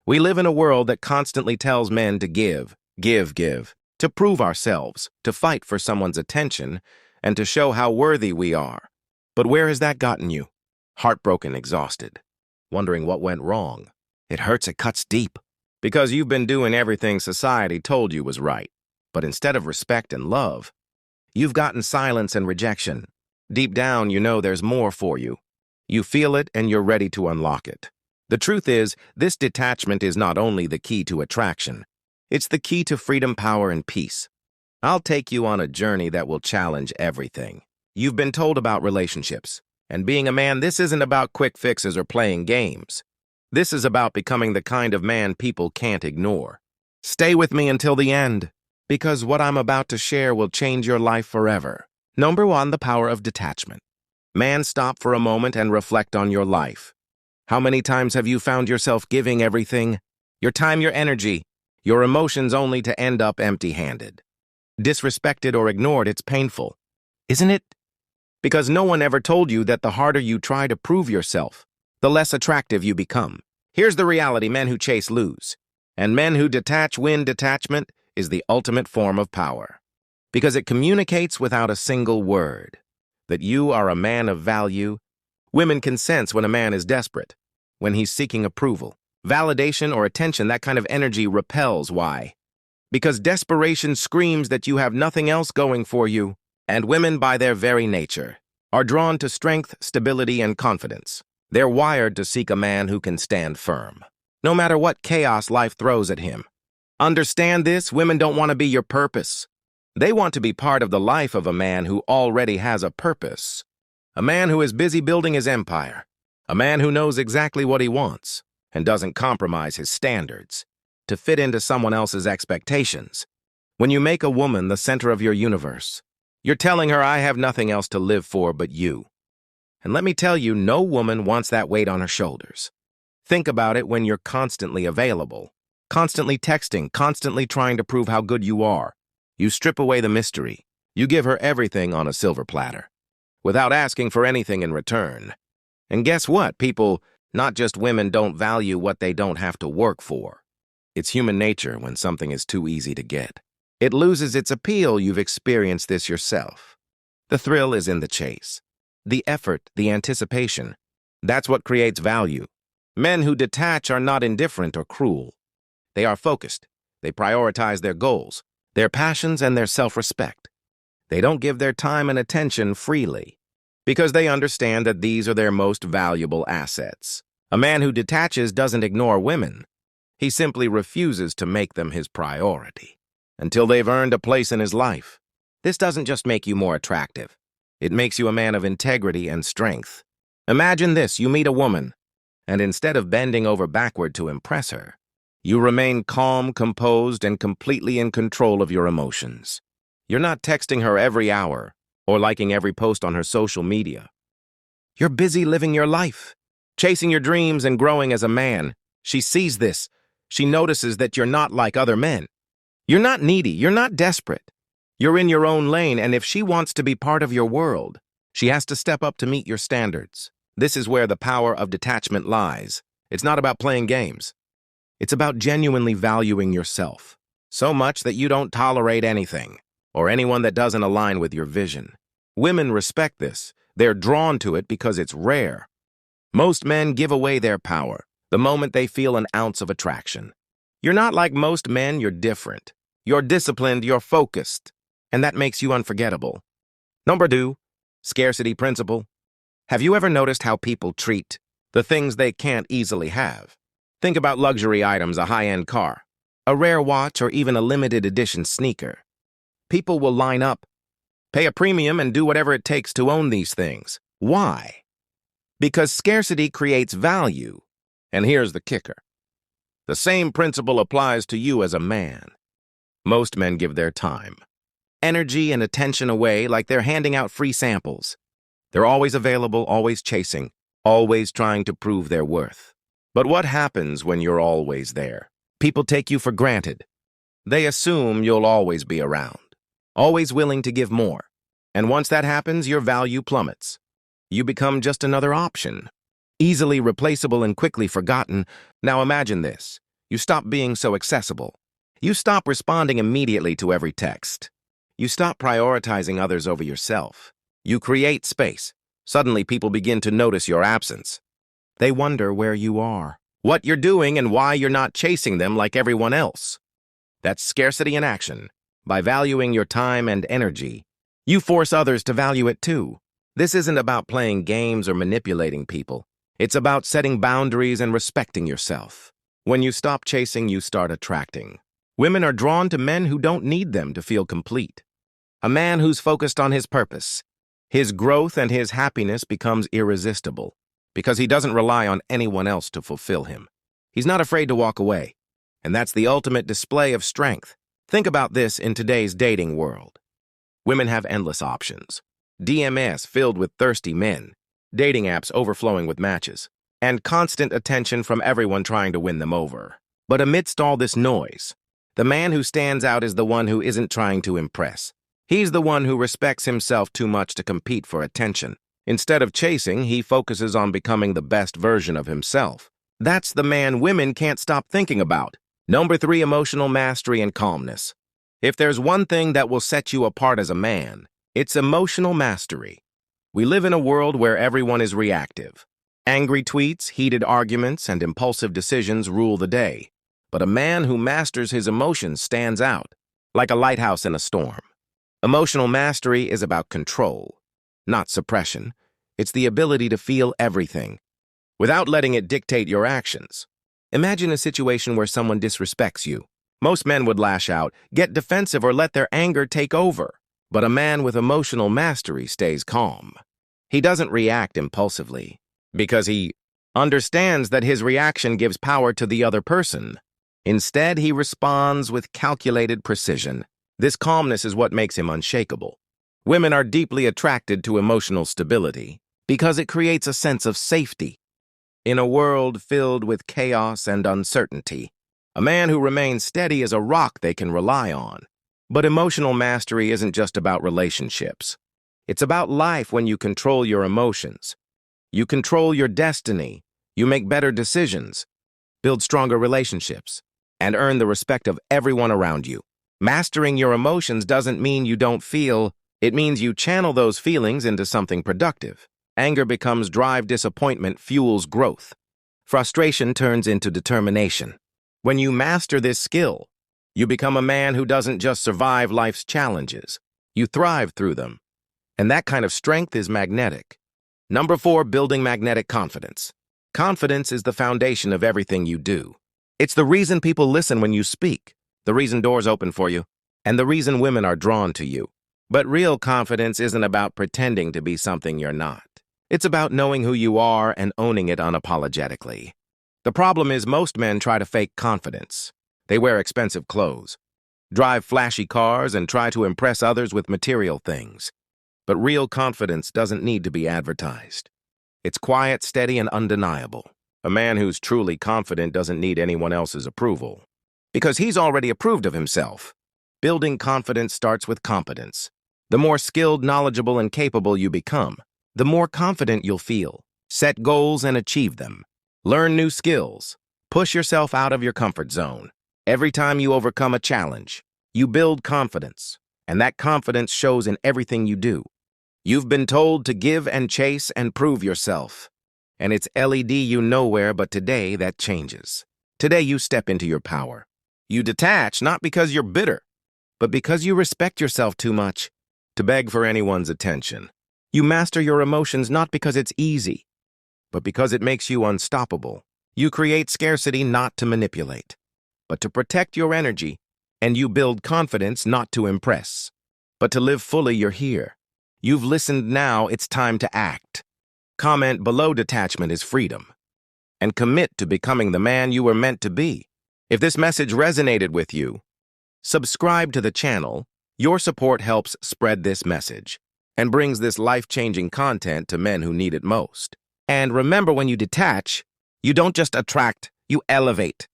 We live in a world that constantly tells men to give, to prove ourselves, to fight for someone's attention, and to show how worthy we are. But where has that gotten you? Heartbroken, exhausted, wondering what went wrong. It hurts, it cuts deep. Because you've been doing everything society told you was right. But instead of respect and love, you've gotten silence and rejection. Deep down, you know there's more for you. You feel it and you're ready to unlock it. The truth is, this detachment is not only the key to attraction, it's the key to freedom, power, and peace. I'll take you on a journey that will challenge everything. You've been told about relationships. And being a man, this isn't about quick fixes or playing games. This is about becoming the kind of man people can't ignore. Stay with me until the end, because what I'm about to share will change your life forever. Number 1, the power of detachment. Man, stop for a moment and reflect on your life. How many times have you found yourself giving everything? Your time, your energy, your emotions, only to end up empty-handed. Disrespected or ignored, it's painful, isn't it? Because no one ever told you that the harder you try to prove yourself, the less attractive you become. Here's the reality: men who chase lose, and men who detach win. Detachment is the ultimate form of power, because it communicates without a single word that you are a man of value. Women can sense when a man is desperate, when he's seeking approval, validation, or attention. That kind of energy repels. Why? Because desperation screams that you have nothing else going for you. And women, by their very nature, are drawn to strength, stability, and confidence. They're wired to seek a man who can stand firm, no matter what chaos life throws at him. Understand this: women don't want to be your purpose. They want to be part of the life of a man who already has a purpose. A man who is busy building his empire. A man who knows exactly what he wants and doesn't compromise his standards to fit into someone else's expectations. When you make a woman the center of your universe, you're telling her, I have nothing else to live for but you. And let me tell you, no woman wants that weight on her shoulders. Think about it: when you're constantly available, constantly texting, constantly trying to prove how good you are. You strip away the mystery. You give her everything on a silver platter, without asking for anything in return. And guess what? People, not just women, don't value what they don't have to work for. It's human nature when something is too easy to get. It loses its appeal. You've experienced this yourself. The thrill is in the chase. The effort, the anticipation. That's what creates value. Men who detach are not indifferent or cruel. They are focused. They prioritize their goals, their passions, and their self-respect. They don't give their time and attention freely, because they understand that these are their most valuable assets. A man who detaches doesn't ignore women. He simply refuses to make them his priority until they've earned a place in his life. This doesn't just make you more attractive. It makes you a man of integrity and strength. Imagine this: you meet a woman, and instead of bending over backward to impress her, you remain calm, composed, and completely in control of your emotions. You're not texting her every hour or liking every post on her social media. You're busy living your life, chasing your dreams and growing as a man. She sees this. She notices that you're not like other men. You're not needy. You're not desperate. You're in your own lane, and if she wants to be part of your world, she has to step up to meet your standards. This is where the power of detachment lies. It's not about playing games. It's about genuinely valuing yourself, so much that you don't tolerate anything or anyone that doesn't align with your vision. Women respect this. They're drawn to it because it's rare. Most men give away their power the moment they feel an ounce of attraction. You're not like most men. You're different. You're disciplined. You're focused. And that makes you unforgettable. Number 2, scarcity principle. Have you ever noticed how people treat the things they can't easily have? Think about luxury items: a high-end car, a rare watch, or even a limited edition sneaker. People will line up, pay a premium, and do whatever it takes to own these things. Why? Because scarcity creates value. And here's the kicker: the same principle applies to you as a man. Most men give their time, energy, and attention away like they're handing out free samples. They're always available, always chasing, always trying to prove their worth. But what happens when you're always there? People take you for granted. They assume you'll always be around, always willing to give more. And once that happens, your value plummets. You become just another option, easily replaceable and quickly forgotten. Now imagine this. You stop being so accessible. You stop responding immediately to every text. You stop prioritizing others over yourself. You create space. Suddenly, people begin to notice your absence. They wonder where you are, what you're doing, and why you're not chasing them like everyone else. That's scarcity in action. By valuing your time and energy, you force others to value it too. This isn't about playing games or manipulating people. It's about setting boundaries and respecting yourself. When you stop chasing, you start attracting. Women are drawn to men who don't need them to feel complete. A man who's focused on his purpose, his growth, and his happiness becomes irresistible because he doesn't rely on anyone else to fulfill him. He's not afraid to walk away, and that's the ultimate display of strength. Think about this in today's dating world. Women have endless options. DMS filled with thirsty men, dating apps overflowing with matches, and constant attention from everyone trying to win them over. But amidst all this noise, the man who stands out is the one who isn't trying to impress. He's the one who respects himself too much to compete for attention. Instead of chasing, he focuses on becoming the best version of himself. That's the man women can't stop thinking about. Number 3, emotional mastery and calmness. If there's one thing that will set you apart as a man, it's emotional mastery. We live in a world where everyone is reactive. Angry tweets, heated arguments, and impulsive decisions rule the day. But a man who masters his emotions stands out, like a lighthouse in a storm. Emotional mastery is about control, not suppression. It's the ability to feel everything, without letting it dictate your actions. Imagine a situation where someone disrespects you. Most men would lash out, get defensive, or let their anger take over. But a man with emotional mastery stays calm. He doesn't react impulsively, because he understands that his reaction gives power to the other person. Instead, he responds with calculated precision. This calmness is what makes him unshakable. Women are deeply attracted to emotional stability because it creates a sense of safety. In a world filled with chaos and uncertainty, a man who remains steady is a rock they can rely on. But emotional mastery isn't just about relationships. It's about life. When you control your emotions, you control your destiny, you make better decisions, build stronger relationships, and earn the respect of everyone around you. Mastering your emotions doesn't mean you don't feel. It means you channel those feelings into something productive. Anger becomes drive, disappointment fuels growth. Frustration turns into determination. When you master this skill, you become a man who doesn't just survive life's challenges. You thrive through them. And that kind of strength is magnetic. Number 4, building magnetic confidence. Confidence is the foundation of everything you do. It's the reason people listen when you speak, the reason doors open for you, and the reason women are drawn to you. But real confidence isn't about pretending to be something you're not. It's about knowing who you are and owning it unapologetically. The problem is most men try to fake confidence. They wear expensive clothes, drive flashy cars, and try to impress others with material things. But real confidence doesn't need to be advertised. It's quiet, steady, and undeniable. A man who's truly confident doesn't need anyone else's approval, because he's already approved of himself. Building confidence starts with competence. The more skilled, knowledgeable, and capable you become, the more confident you'll feel. Set goals and achieve them. Learn new skills. Push yourself out of your comfort zone. Every time you overcome a challenge, you build confidence, and that confidence shows in everything you do. You've been told to give and chase and prove yourself, and it's LED you nowhere, but today that changes. Today you step into your power. You detach not because you're bitter, but because you respect yourself too much to beg for anyone's attention. You master your emotions not because it's easy, but because it makes you unstoppable. You create scarcity not to manipulate, but to protect your energy, and you build confidence not to impress, but to live fully. You're here. You've listened. Now it's time to act. Comment below detachment is freedom, and commit to becoming the man you were meant to be. If this message resonated with you, subscribe to the channel. Your support helps spread this message and brings this life-changing content to men who need it most. And remember, when you detach, you don't just attract, you elevate.